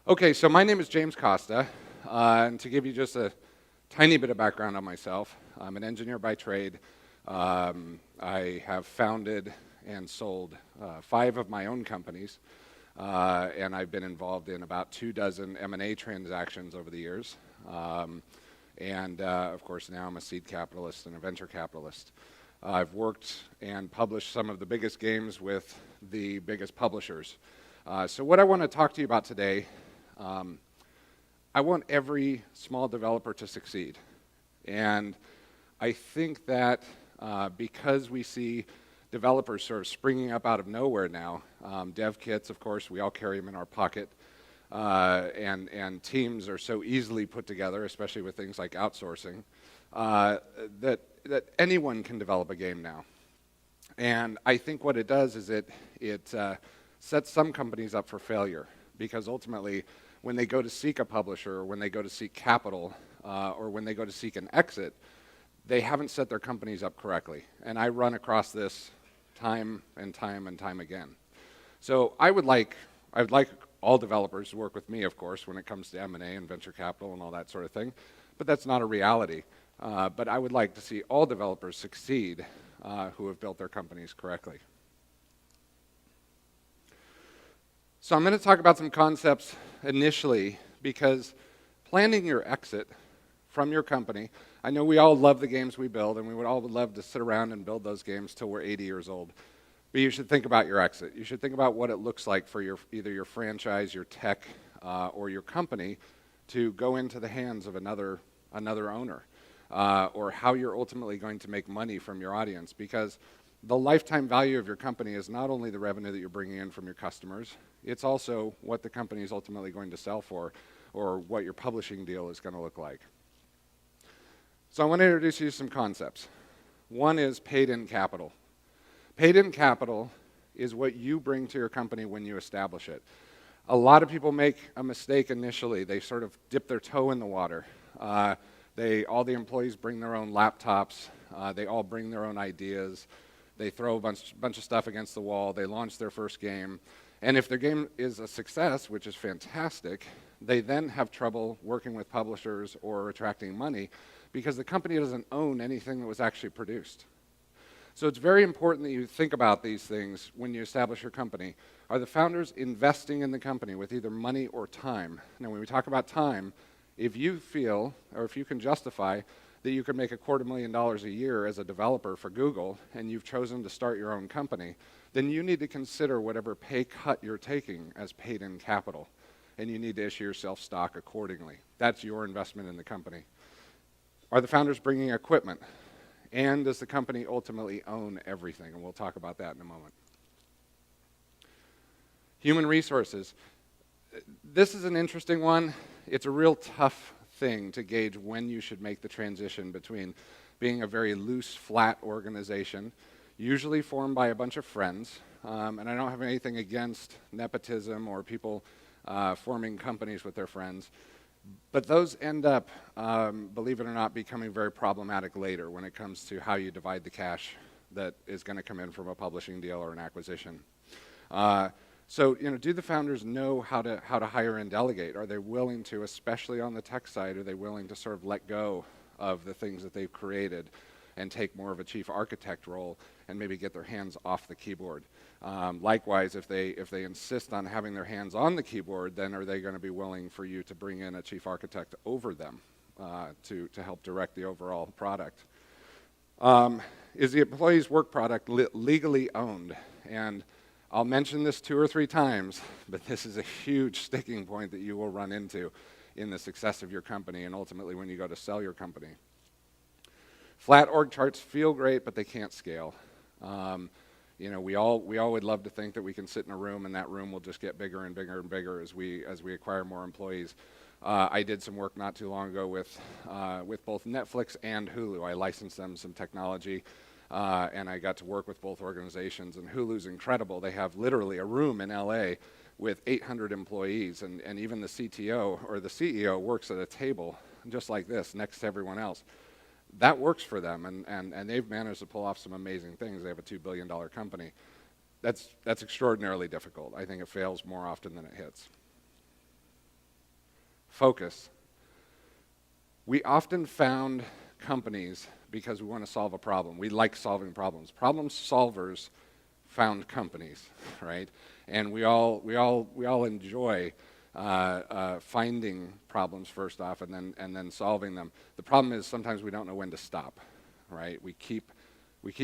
Okay, so my name is James Kosta, and to give you just a tiny bit of background on myself, I'm an engineer by trade. I have founded and sold 5 of my own companies, and I've been involved in about 24 M&A transactions over the years. Of course, now I'm a seed capitalist and a venture capitalist. I've worked and published some of the biggest games with the biggest publishers. So what I want to talk to you about today, I want every small developer to succeed. And I think that because we see developers sort of springing up out of nowhere now, dev kits, of course, we all carry them in our pocket, and teams are so easily put together, especially with things like outsourcing, that anyone can develop a game now. And I think what it does is it sets some companies up for failure, because ultimately, when they go to seek a publisher, or when they go to seek capital, or when they go to seek an exit, they haven't set their companies up correctly. And I run across this time and time and time again. So I would like all developers to work with me, of course, when it comes to M&A and venture capital and all that sort of thing. But that's not a reality. But I would like to see all developers succeed who have built their companies correctly. So I'm going to talk about some concepts initially, because planning your exit from your company, I know we all love the games we build, and we would all love to sit around and build those games till we're 80 years old. But you should think about your exit. You should think about what it looks like for either your franchise, your tech, or your company to go into the hands of another owner, or how you're ultimately going to make money from your audience, because the lifetime value of your company is not only the revenue that you're bringing in from your customers, it's also what the company is ultimately going to sell for, or what your publishing deal is going to look like. So I want to introduce you to some concepts. One is paid-in capital. Paid-in capital is what you bring to your company when you establish it. A lot of people make a mistake initially. They sort of dip their toe in the water. All the employees bring their own laptops. They all bring their own ideas. They throw a bunch of stuff against the wall. They launch their first game. And if their game is a success, which is fantastic, they then have trouble working with publishers or attracting money, because the company doesn't own anything that was actually produced. So it's very important that you think about these things when you establish your company. Are the founders investing in the company with either money or time? Now, when we talk about time, if you feel, or if you can justify, that you can make $250,000 a year as a developer for Google, and you've chosen to start your own company, then you need to consider whatever pay cut you're taking as paid-in capital, and you need to issue yourself stock accordingly. That's your investment in the company. Are the founders bringing equipment? And does the company ultimately own everything? And we'll talk about that in a moment. Human resources. This is an interesting one. It's a real tough thing to gauge when you should make the transition between being a very loose, flat organization, usually formed by a bunch of friends, and I don't have anything against nepotism or people forming companies with their friends, but those end up, believe it or not, becoming very problematic later when it comes to how you divide the cash that is going to come in from a publishing deal or an acquisition. So, do the founders know how to hire and delegate? Are they willing to, especially on the tech side, are they willing to sort of let go of the things that they've created and take more of a chief architect role and maybe get their hands off the keyboard? Likewise, if they insist on having their hands on the keyboard, then are they going to be willing for you to bring in a chief architect over them to help direct the overall product? Is the employee's work product legally owned? And I'll mention this 2 or 3 times, but this is a huge sticking point that you will run into in the success of your company and ultimately when you go to sell your company. Flat org charts feel great, but they can't scale. We all would love to think that we can sit in a room and that room will just get bigger and bigger and bigger as we acquire more employees. I did some work not too long ago with both Netflix and Hulu. I licensed them some technology. And I got to work with both organizations, and Hulu's incredible. They have literally a room in LA with 800 employees, and even the CTO or the CEO works at a table just like this next to everyone else. That works for them, and they've managed to pull off some amazing things. They have a $2 billion company. That's extraordinarily difficult. I think it fails more often than it hits. focus. We often found companies because we want to solve a problem. We like solving problems. Problem solvers found companies, right? And we all enjoy finding problems first off, and then solving them. The problem is sometimes we don't know when to stop, right? We keep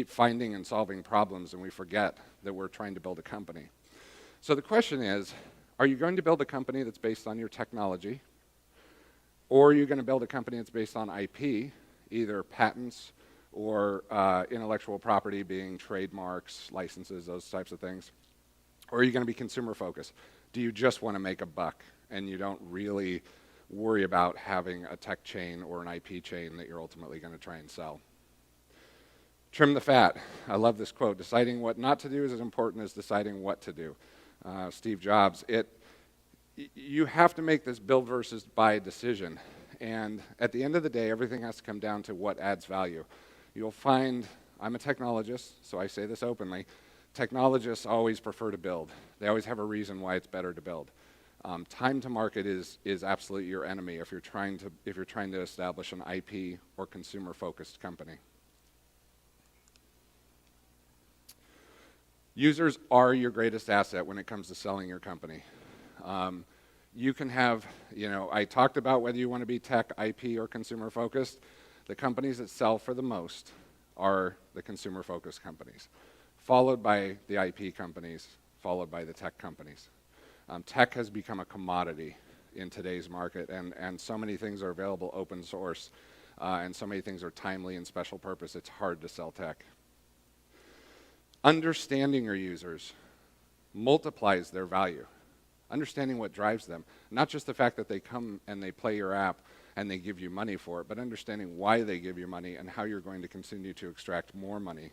finding and solving problems, and we forget that we're trying to build a company. So the question is, are you going to build a company that's based on your technology, or are you going to build a company that's based on IP, either patents or intellectual property being trademarks, licenses, those types of things? Or are you going to be consumer focused? Do you just want to make a buck and you don't really worry about having a tech chain or an IP chain that you're ultimately going to try and sell? Trim the fat. I love this quote. Deciding what not to do is as important as deciding what to do. Steve Jobs. You have to make this build versus buy decision. And at the end of the day, everything has to come down to what adds value. You'll find, I'm a technologist, so I say this openly, technologists always prefer to build. They always have a reason why it's better to build. Time to market is absolutely your enemy if you're trying to establish an IP or consumer-focused company. Users are your greatest asset when it comes to selling your company. You can have, I talked about whether you want to be tech, IP, or consumer-focused. The companies that sell for the most are the consumer-focused companies, followed by the IP companies, followed by the tech companies. Tech has become a commodity in today's market, and so many things are available open source, and so many things are timely and special purpose, it's hard to sell tech. Understanding your users multiplies their value. Understanding what drives them, not just the fact that they come and they play your app and they give you money for it, but understanding why they give you money and how you're going to continue to extract more money.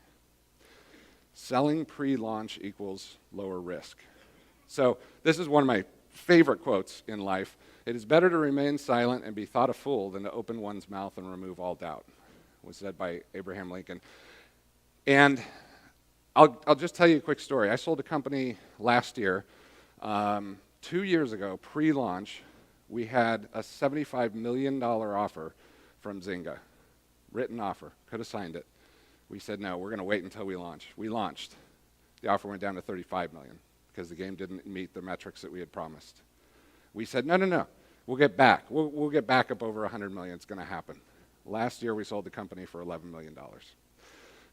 Selling pre-launch equals lower risk. So this is one of my favorite quotes in life. It is better to remain silent and be thought a fool than to open one's mouth and remove all doubt, was said by Abraham Lincoln. And I'll just tell you a quick story. I sold a company last year. 2 years ago, pre-launch, we had a $75 million offer from Zynga. Written offer. Could have signed it. We said, no, we're going to wait until we launch. We launched. The offer went down to $35 million because the game didn't meet the metrics that we had promised. We said, no, we'll get back. We'll get back up over $100 million. It's going to happen. Last year, we sold the company for $11 million.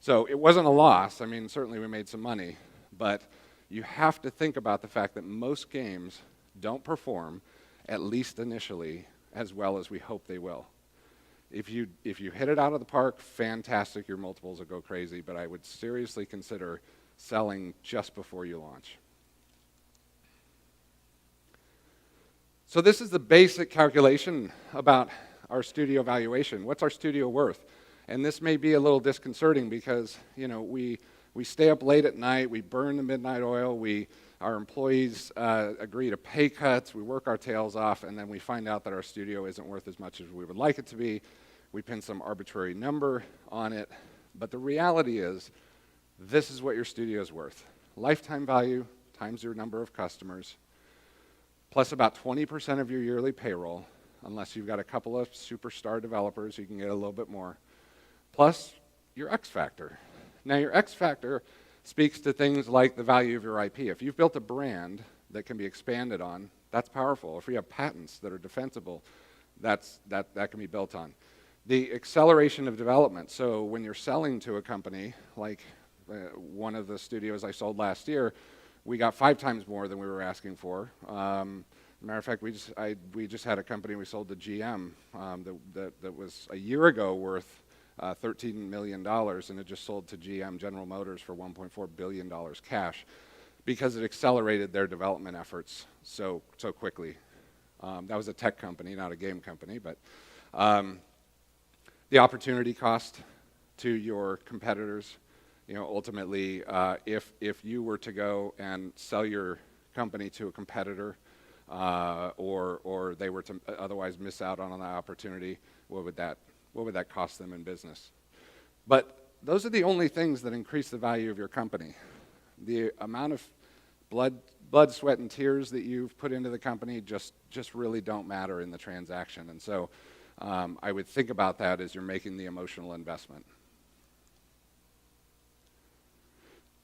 So it wasn't a loss. I mean, certainly we made some money, but you have to think about the fact that most games don't perform, at least initially, as well as we hope they will. If you hit it out of the park, fantastic, your multiples will go crazy, but I would seriously consider selling just before you launch. So this is the basic calculation about our studio valuation. What's our studio worth? And this may be a little disconcerting because, we stay up late at night, we burn the midnight oil, our employees agree to pay cuts, we work our tails off, and then we find out that our studio isn't worth as much as we would like it to be. We pin some arbitrary number on it, but the reality is, this is what your studio is worth. Lifetime value times your number of customers, plus about 20% of your yearly payroll, unless you've got a couple of superstar developers, you can get a little bit more, plus your X factor. Now, your X factor speaks to things like the value of your IP. If you've built a brand that can be expanded on, that's powerful. If you have patents that are defensible, that can be built on. The acceleration of development. So when you're selling to a company, like one of the studios I sold last year, we got 5 times more than we were asking for. Matter of fact, we just had a company we sold to GM that was a year ago worth $13 million, and it just sold to GM, General Motors, for $1.4 billion cash because it accelerated their development efforts so quickly. That was a tech company, not a game company, but the opportunity cost to your competitors, ultimately, if you were to go and sell your company to a competitor, or they were to otherwise miss out on that opportunity, what would that cost them in business? But those are the only things that increase the value of your company. The amount of blood blood, sweat, and tears that you've put into the company just really don't matter in the transaction. And so I would think about that as you're making the emotional investment.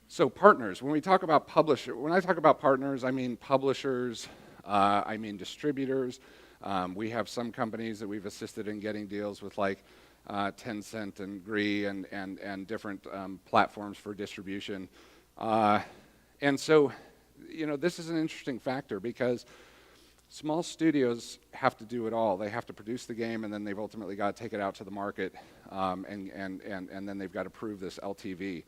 So partners, when I talk about partners, I mean publishers, I mean distributors. We have some companies that we've assisted in getting deals with, like Tencent and Gree and different platforms for distribution. And so, this is an interesting factor because small studios have to do it all. They have to produce the game, and then they've ultimately got to take it out to the market, and then they've got to prove this LTV.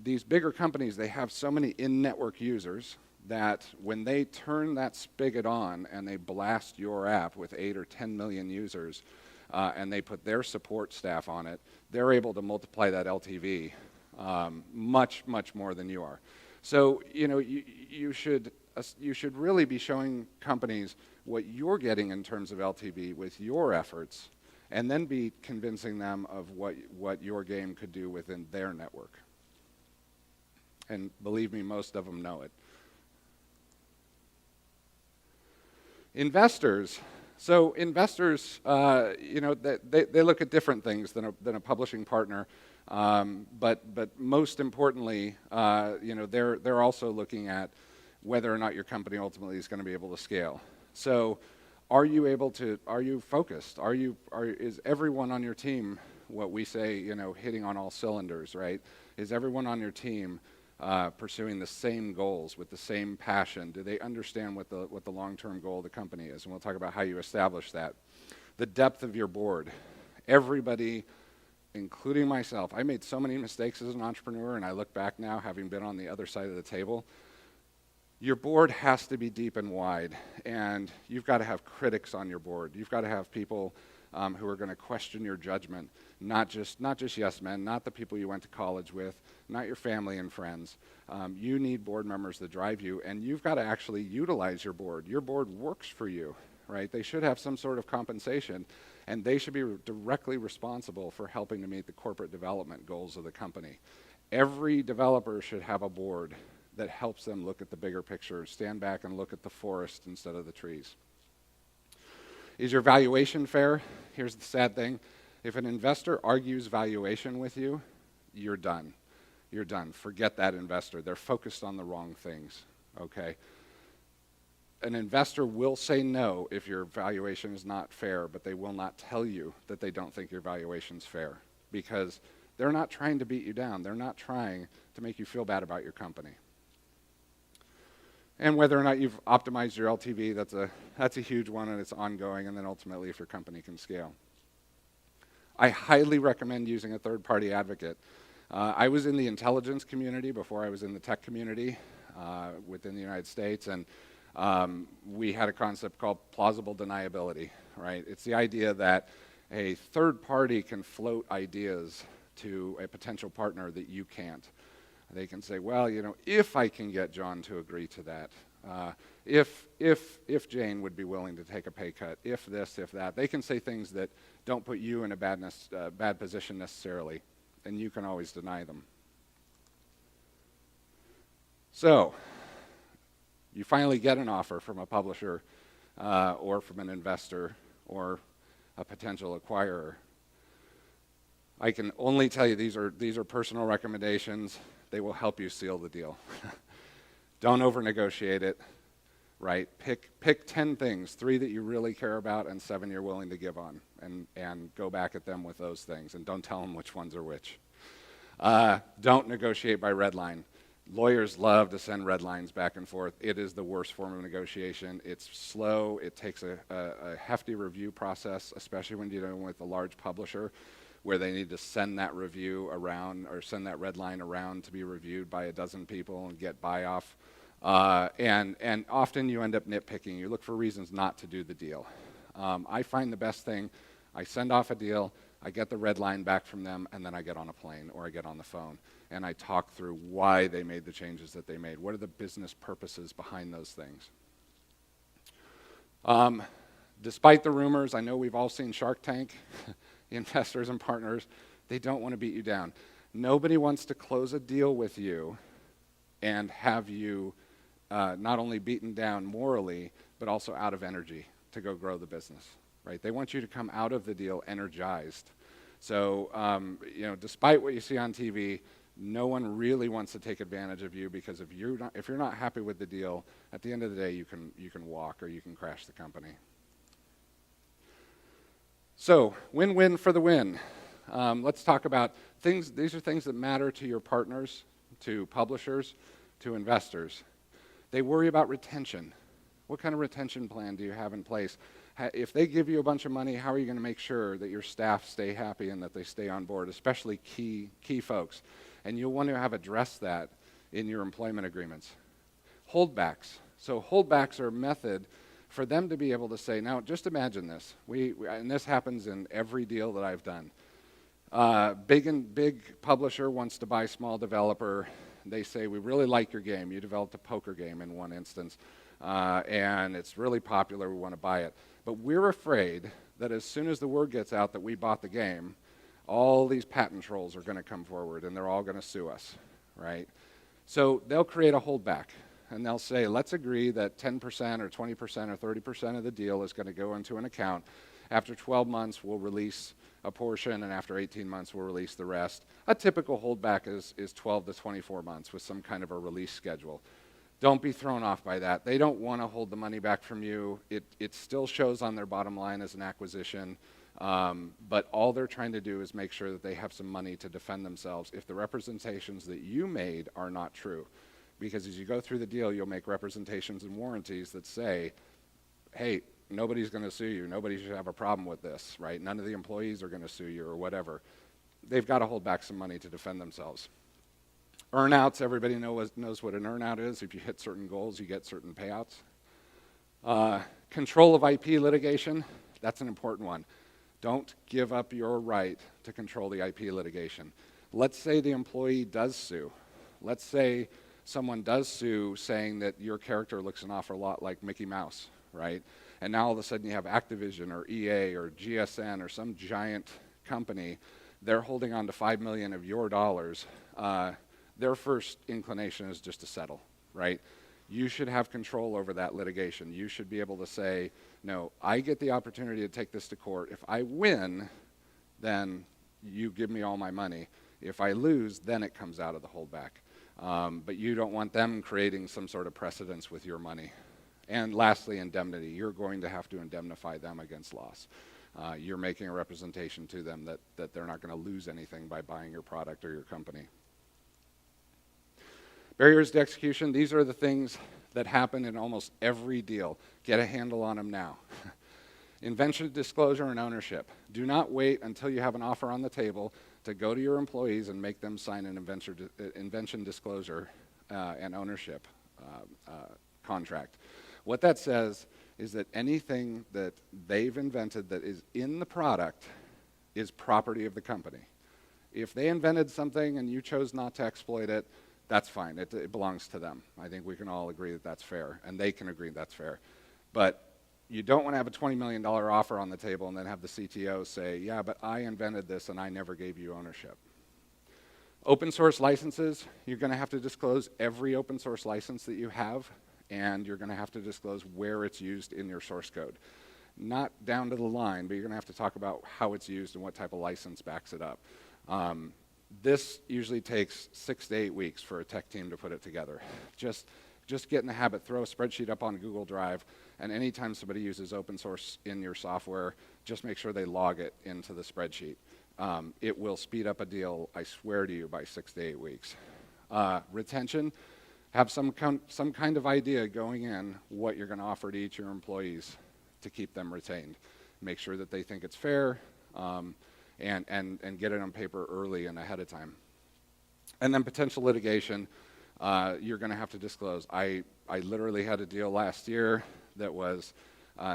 These bigger companies, they have so many in-network users that when they turn that spigot on and they blast your app with 8 or 10 million users, and they put their support staff on it, they're able to multiply that LTV much, much more than you are. So, you should really be showing companies what you're getting in terms of LTV with your efforts, and then be convincing them of what your game could do within their network. And believe me, most of them know it. Investors. So investors, they look at different things than a publishing partner, but most importantly, they're also looking at whether or not your company ultimately is going to be able to scale. So, are you focused? Is everyone on your team, what we say, hitting on all cylinders, right? Is everyone on your team pursuing the same goals with the same passion? Do they understand what the long-term goal of the company is? And we'll talk about how you establish that. The depth of your board. Everybody, including myself, I made so many mistakes as an entrepreneur, and I look back now, having been on the other side of the table. Your board has to be deep and wide, and you've got to have critics on your board. You've got to have people who are going to question your judgment, not just yes men, not the people you went to college with, not your family and friends. You need board members that drive you, and you've got to actually utilize your board. Your board works for you, right? They should have some sort of compensation, and they should be directly responsible for helping to meet the corporate development goals of the company. Every developer should have a board that helps them look at the bigger picture, stand back and look at the forest instead of the trees. Is your valuation fair? Here's the sad thing. If an investor argues valuation with you, you're done. You're done. Forget that investor. They're focused on the wrong things, okay? An investor will say no if your valuation is not fair, but they will not tell you that they don't think your valuation's fair, because they're not trying to beat you down. They're not trying to make you feel bad about your company. And whether or not you've optimized your LTV, that's a huge one, and it's ongoing, and then ultimately if your company can scale. I highly recommend using a third-party advocate. I was in the intelligence community before I was in the tech community within the United States, and we had a concept called plausible deniability, right? It's the idea that a third party can float ideas to a potential partner that you can't. They can say, well, if I can get John to agree to that, if Jane would be willing to take a pay cut, if this, if that. They can say things that don't put you in a bad position necessarily, and you can always deny them. So, you finally get an offer from a publisher or from an investor or a potential acquirer. I can only tell you these are personal recommendations. They will help you seal the deal. Don't over-negotiate it, right? Pick 10 things, 3 that you really care about and 7 you're willing to give on, and go back at them with those things, and don't tell them which ones are which. Don't negotiate by red line. Lawyers love to send red lines back and forth. It is the worst form of negotiation. It's slow. It takes a hefty review process, especially when you're dealing with a large publisher, where they need to send that review around or send that red line around to be reviewed by a dozen people and get buy-off. And often you end up nitpicking. You look for reasons not to do the deal. I find the best thing, I send off a deal, I get the red line back from them, and then I get on a plane or I get on the phone, and I talk through why they made the changes that they made. What are the business purposes behind those things? Despite the rumors, I know we've all seen Shark Tank. Investors and partners, they don't want to beat you down. Nobody wants to close a deal with you and have you not only beaten down morally, but also out of energy to go grow the business, right? They want you to come out of the deal energized. So, despite what you see on TV, no one really wants to take advantage of you, because if you're not happy with the deal, at the end of the day, you can walk or you can crash the company. So, win-win for the win. Let's talk about things. These are things that matter to your partners, to publishers, to investors. They worry about retention. What kind of retention plan do you have in place? If they give you a bunch of money, how are you going to make sure that your staff stay happy and that they stay on board, especially key folks? And you'll want to have addressed that in your employment agreements. Holdbacks. So holdbacks are a method for them to be able to say, now just imagine this. And this happens in every deal that I've done. Big publisher wants to buy small developer. They say, we really like your game. You developed a poker game in one instance, and it's really popular. We want to buy it. But we're afraid that as soon as the word gets out that we bought the game, all these patent trolls are going to come forward, and they're all going to sue us, right? So they'll create a holdback, and they'll say, let's agree that 10% or 20% or 30% of the deal is going to go into an account. After 12 months, we'll release a portion, and after 18 months, we'll release the rest. A typical holdback is 12 to 24 months with some kind of a release schedule. Don't be thrown off by that. They don't want to hold the money back from you. It still shows on their bottom line as an acquisition, but all they're trying to do is make sure that they have some money to defend themselves if the representations that you made are not true. Because as you go through the deal, you'll make representations and warranties that say, hey, nobody's going to sue you. Nobody should have a problem with this, right? None of the employees are going to sue you or whatever. They've got to hold back some money to defend themselves. Earnouts, everybody knows what an earnout is. If you hit certain goals, you get certain payouts. Control of IP litigation, that's an important one. Don't give up your right to control the IP litigation. Let's say the employee does sue. Let's say someone does sue saying that your character looks an awful lot like Mickey Mouse, right? And now all of a sudden you have Activision or EA or GSN or some giant company. They're holding on to $5 million of your dollars. Their first inclination is just to settle, right? You should have control over that litigation. You should be able to say, no, I get the opportunity to take this to court. If I win, then you give me all my money. If I lose, then it comes out of the holdback. But you don't want them creating some sort of precedence with your money. And lastly, indemnity. You're going to have to indemnify them against loss. You're making a representation to them that they're not going to lose anything by buying your product or your company. Barriers to execution, these are the things that happen in almost every deal. Get a handle on them now. Invention disclosure and ownership. Do not wait until you have an offer on the table to go to your employees and make them sign an invention disclosure and ownership contract. What that says is that anything that they've invented that is in the product is property of the company. If they invented something and you chose not to exploit it, that's fine. It belongs to them. I think we can all agree that that's fair, and they can agree that's fair. But you don't want to have a $20 million offer on the table and then have the CTO say, yeah, but I invented this and I never gave you ownership. Open source licenses, you're going to have to disclose every open source license that you have, and you're going to have to disclose where it's used in your source code. Not down to the line, but you're going to have to talk about how it's used and what type of license backs it up. This usually takes 6 to 8 weeks for a tech team to put it together. Just get in the habit, throw a spreadsheet up on Google Drive, and anytime somebody uses open source in your software, just make sure they log it into the spreadsheet. It will speed up a deal, I swear to you, by 6 to 8 weeks. Retention, have some kind of idea going in what you're going to offer to each of your employees to keep them retained. Make sure that they think it's fair, and get it on paper early and ahead of time. And then potential litigation, you're going to have to disclose. I literally had a deal last year that was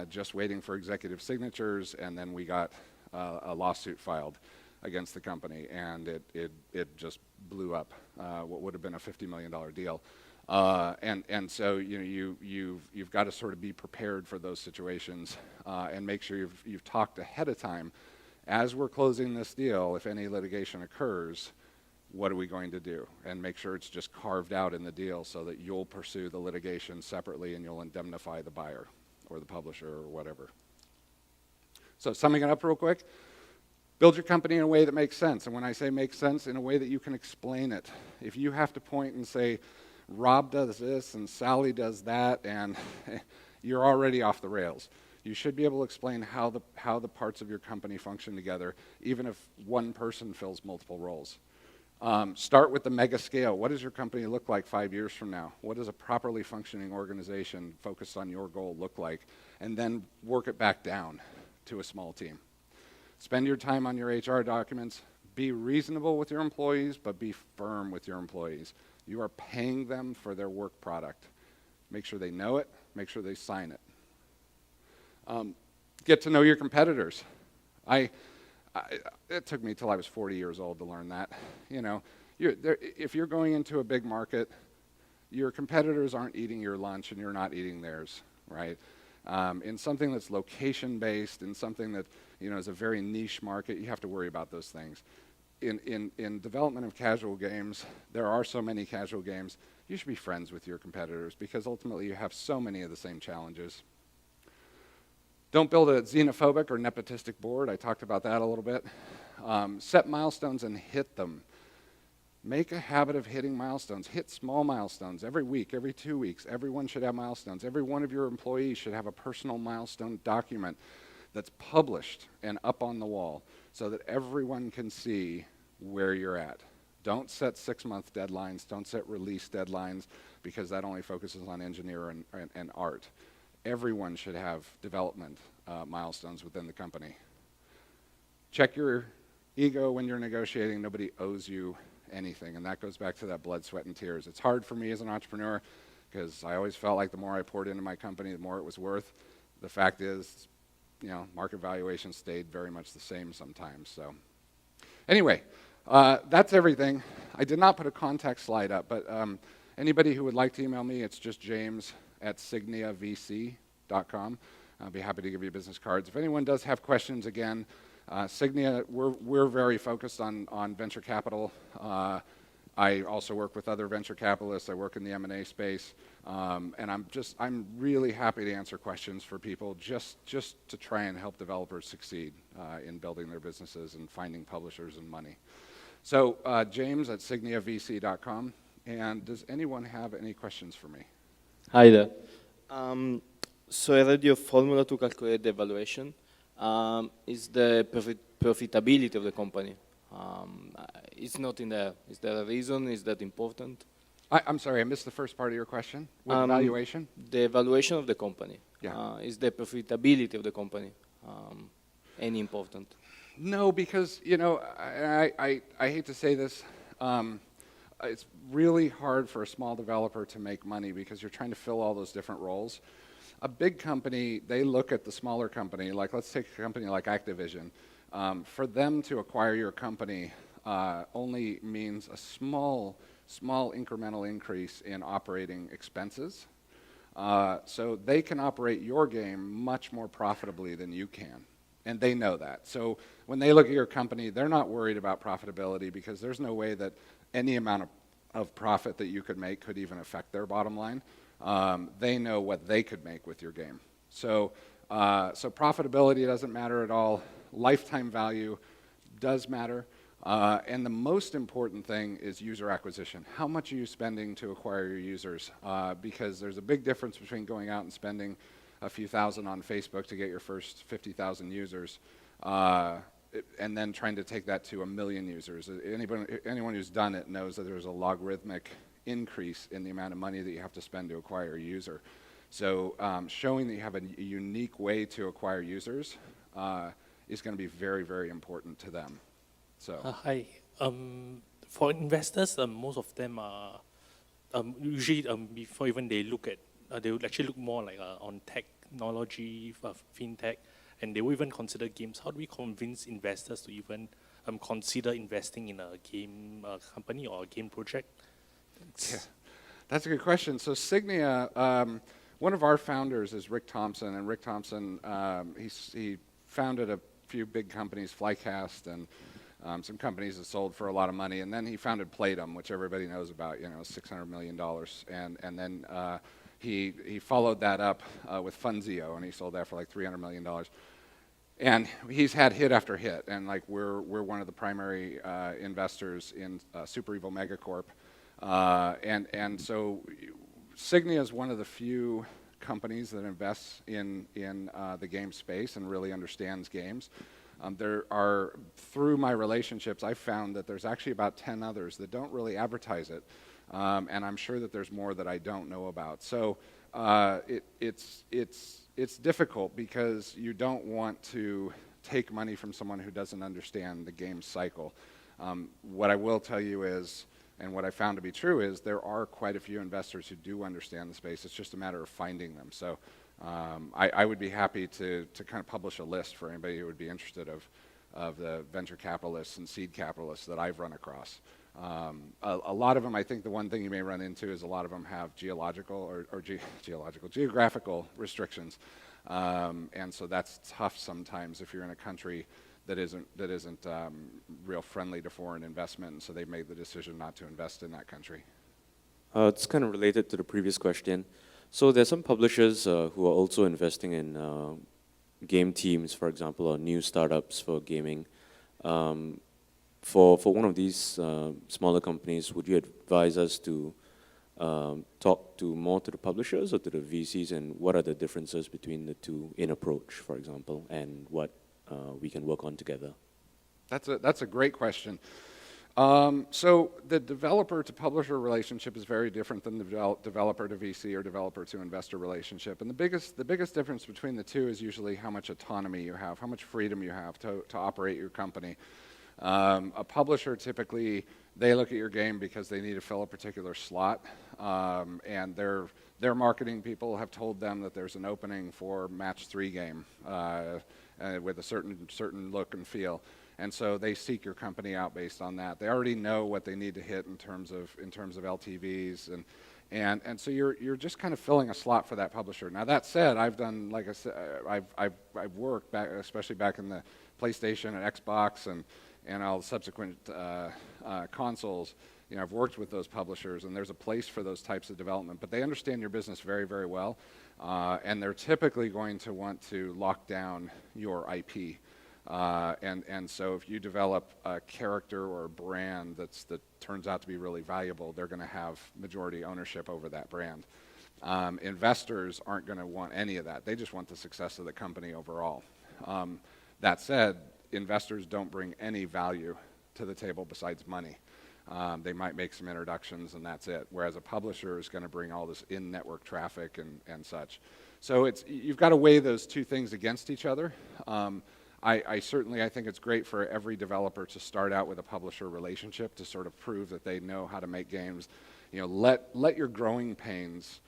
just waiting for executive signatures, and then we got a lawsuit filed against the company, and it just blew up what would have been a $50 million deal. And so you've got to sort of be prepared for those situations and make sure you've talked ahead of time. As we're closing this deal, if any litigation occurs, what are we going to do? And make sure it's just carved out in the deal so that you'll pursue the litigation separately and you'll indemnify the buyer or the publisher or whatever. So summing it up real quick, build your company in a way that makes sense. And when I say makes sense, in a way that you can explain it. If you have to point and say, Rob does this and Sally does that, and you're already off the rails. You should be able to explain how the parts of your company function together, even if one person fills multiple roles. Start with the mega scale. What does your company look like 5 years from now? What does a properly functioning organization focused on your goal look like? And then work it back down to a small team. Spend your time on your HR documents. Be reasonable with your employees, but be firm with your employees. You are paying them for their work product. Make sure they know it. Make sure they sign it. Get to know your competitors. It took me till I was 40 years old to learn that. You know, if you're going into a big market, your competitors aren't eating your lunch and you're not eating theirs, right? In something that's location-based, in something that is a very niche market, you have to worry about those things. In development of casual games, there are so many casual games. You should be friends with your competitors because ultimately you have so many of the same challenges. Don't build a xenophobic or nepotistic board. I talked about that a little bit. Set milestones and hit them. Make a habit of hitting milestones. Hit small milestones every week, every 2 weeks. Everyone should have milestones. Every one of your employees should have a personal milestone document that's published and up on the wall so that everyone can see where you're at. Don't set 6-month deadlines. Don't set release deadlines because that only focuses on engineer and art. Everyone should have development milestones within the company. Check your ego when you're negotiating. Nobody owes you anything, and that goes back to that blood, sweat, and tears. It's hard for me as an entrepreneur because I always felt like the more I poured into my company, the more it was worth. The fact is, market valuation stayed very much the same sometimes. So anyway, that's everything. I did not put a contact slide up, but anybody who would like to email me, it's just james@signiavc.com. I'll be happy to give you business cards. If anyone does have questions, again, Signia, we're very focused on venture capital. I also work with other venture capitalists. I work in the M&A space, and I'm really happy to answer questions for people just to try and help developers succeed in building their businesses and finding publishers and money. So james@signiavc.com. And does anyone have any questions for me? Hi there. So I read your formula to calculate the valuation. Is the profitability of the company? It's not in there. Is there a reason? Is that important? I'm sorry, I missed the first part of your question. With valuation? The valuation of the company. Yeah. Is the profitability of the company any important? No, because, I hate to say this, it's really hard for a small developer to make money because you're trying to fill all those different roles. A big company, they look at the smaller company, like let's take a company like Activision. For them to acquire your company only means a small incremental increase in operating expenses. So they can operate your game much more profitably than you can. And they know that. So when they look at your company, they're not worried about profitability because there's no way that any amount of profit that you could make could even affect their bottom line. They know what they could make with your game. So profitability doesn't matter at all. Lifetime value does matter. And the most important thing is user acquisition. How much are you spending to acquire your users? Because there's a big difference between going out and spending a few thousand on Facebook to get your first 50,000 users and then trying to take that to 1 million users. Anyone who's done it knows that there's a logarithmic increase in the amount of money that you have to spend to acquire a user. So showing that you have a unique way to acquire users is going to be very, very important to them. So hi. For investors, most of them are usually before even they look at, they would actually look more like on technology, fintech, and they will even consider games. How do we convince investors to even consider investing in a game company or a game project? yeah, that's a good question. So Signia, one of our founders is Rick Thompson, and Rick Thompson, he founded a few big companies, Flycast and some companies that sold for a lot of money, and then he founded Playdom, which everybody knows about, $600 million, and then he followed that up with Funzio, and he sold that for like $300 million. And he's had hit after hit, and like we're one of the primary investors in Super Evil Megacorp, and so Signia is one of the few companies that invests in the game space and really understands games. There are, through my relationships, I've found that there's actually about 10 others that don't really advertise it, and I'm sure that there's more that I don't know about. So it's difficult because you don't want to take money from someone who doesn't understand the game cycle. What I will tell you is, and what I found to be true is, there are quite a few investors who do understand the space. It's just a matter of finding them. So I would be happy to kind of publish a list for anybody who would be interested of the venture capitalists and seed capitalists that I've run across. A lot of them, I think the one thing you may run into is a lot of them have geographical restrictions, and so that's tough sometimes if you're in a country that isn't real friendly to foreign investment, and so they've made the decision not to invest in that country. It's kind of related to the previous question. So there's some publishers who are also investing in game teams, for example, or new startups for gaming. For one of these smaller companies, would you advise us to talk more to the publishers or to the VCs, and what are the differences between the two in approach, for example, and what we can work on together? That's a great question. So the developer to publisher relationship is very different than the developer to VC or developer to investor relationship. And the biggest difference between the two is usually how much autonomy you have, how much freedom you have to operate your company. A publisher, typically, they look at your game because they need to fill a particular slot, and their marketing people have told them that there's an opening for match 3 game with a certain look and feel, and so they seek your company out based on that. They already know what they need to hit in terms of LTVs, and so you're just kind of filling a slot for that publisher. Now that said, I've done, like I said, I've worked back, especially back in the PlayStation and Xbox and all the subsequent consoles. I've worked with those publishers, and there's a place for those types of development, but they understand your business very, very well, and they're typically going to want to lock down your IP. And so if you develop a character or a brand that turns out to be really valuable, they're going to have majority ownership over that brand. Investors aren't going to want any of that. They just want the success of the company overall. That said, investors don't bring any value to the table besides money. They might make some introductions and that's it, whereas a publisher is going to bring all this in-network traffic and such. So you've got to weigh those two things against each other. I think it's great for every developer to start out with a publisher relationship to sort of prove that they know how to make games. Let your growing pains,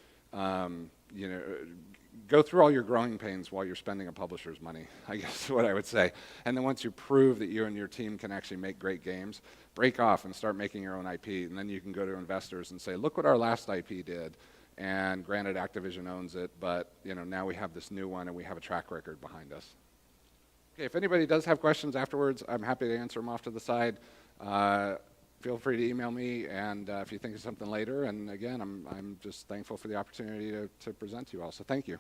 go through all your growing pains while you're spending a publisher's money, I guess is what I would say. And then once you prove that you and your team can actually make great games, break off and start making your own IP, and then you can go to investors and say, look what our last IP did. And granted, Activision owns it, but now we have this new one and we have a track record behind us. Okay, if anybody does have questions afterwards, I'm happy to answer them off to the side. Feel free to email me, and if you think of something later. And again, I'm just thankful for the opportunity to present to you all. So thank you.